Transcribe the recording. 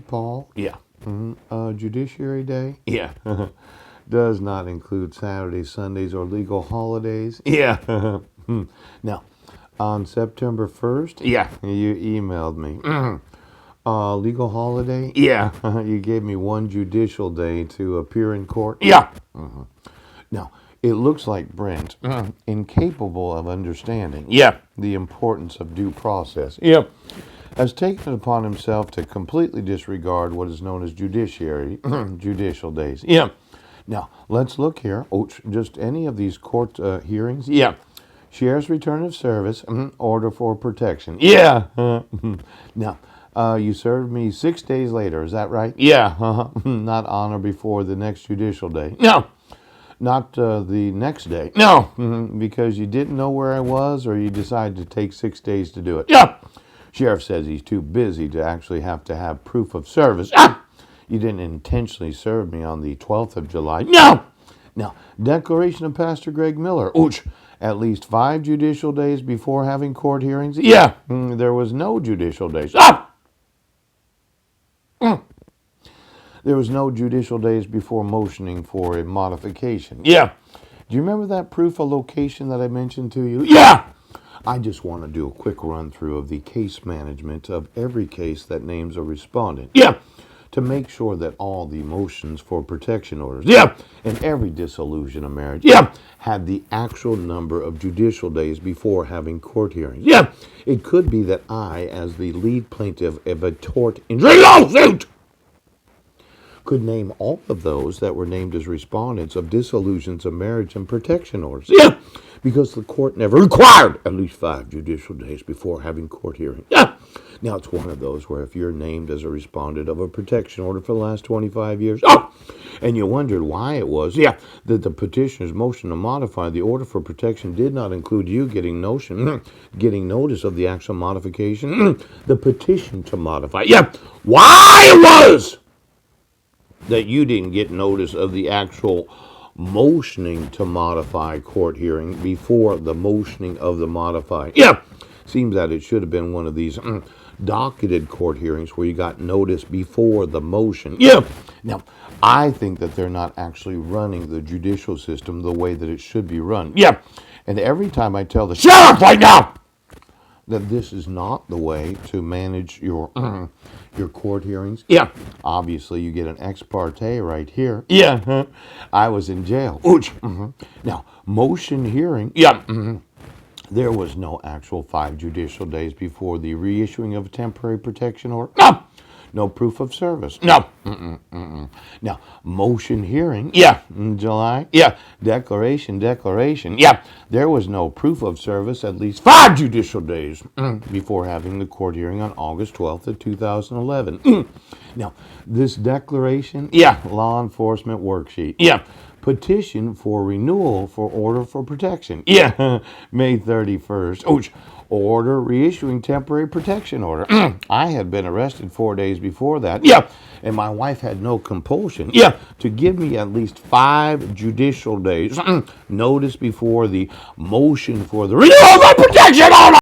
Paul. Yeah. Judiciary Day Yeah. does not include Saturdays, Sundays, or legal holidays. Yeah. Now, on September 1st, Yeah. you emailed me. Legal holiday? Yeah. You gave me one judicial day to appear in court. Yeah. Now, it looks like Brent, incapable of understanding Yeah. the importance of due process, Yeah. has taken it upon himself to completely disregard what is known as judicial days. Yeah. Now, let's look here. Just any of these court hearings. Yeah. Sheriff's return of service, order for protection. Yeah. Now, you served me 6 days later, is that right? Yeah. Not on or before the next judicial day. No. Not the next day. No. Because you didn't know where I was or you decided to take 6 days to do it. Yeah. Sheriff says he's too busy to actually have to have proof of service. Ah! You didn't intentionally serve me on the 12th of July. No. Now, declaration of Pastor Greg Miller. Ouch. At least 5 judicial days before having court hearings. Yeah. There was no judicial days. Ah. There was no judicial days before motioning for a modification. Yeah. Do you remember that proof of location that I mentioned to you? Yeah. I just want to do a quick run through of the case management of every case that names a respondent. Yeah. To make sure that all the motions for protection orders. Yeah. And every dissolution of marriage. Yeah. Had the actual number of judicial days before having court hearings. Yeah. It could be that I, as the lead plaintiff of a tort injury lawsuit, could name all of those that were named as respondents of dissolutions of marriage and protection orders. Yeah. Because the court never required at least 5 judicial days before having court hearings. Yeah. Now, it's one of those where if you're named as a respondent of a protection order for the last 25 years, and you wondered why it was that the petitioner's motion to modify the order for protection did not include you getting notice of the actual modification, the petition to modify. Yeah. Why it was that you didn't get notice of the actual motioning to modify court hearing before the motioning of the modified. Yeah. Seems that it should have been one of these docketed court hearings where you got notice before the motion. Yeah. Now, I think that they're not actually running the judicial system the way that it should be run. Yeah. And every time I tell the Shut up right now. that this is not the way to manage your court hearings. Yeah. Obviously, you get an ex parte right here. Yeah. I was in jail. Ouch. Now, motion hearing. Yeah. There was no actual 5 judicial days before the reissuing of a temporary protection order. No. No proof of service. No. Now, motion hearing. Yeah. In July. Yeah. Declaration. Yeah. There was no proof of service at least 5 judicial days before having the court hearing on August 12th of 2011. Now, this declaration. Yeah. Law enforcement worksheet. Yeah. Petition for renewal for order for protection. Yeah. May 31st. Ouch. Order reissuing temporary protection order. I had been arrested 4 days before that. Yeah. And my wife had no compulsion Yeah. to give me at least 5 judicial days notice before the motion for the renewal of protection order.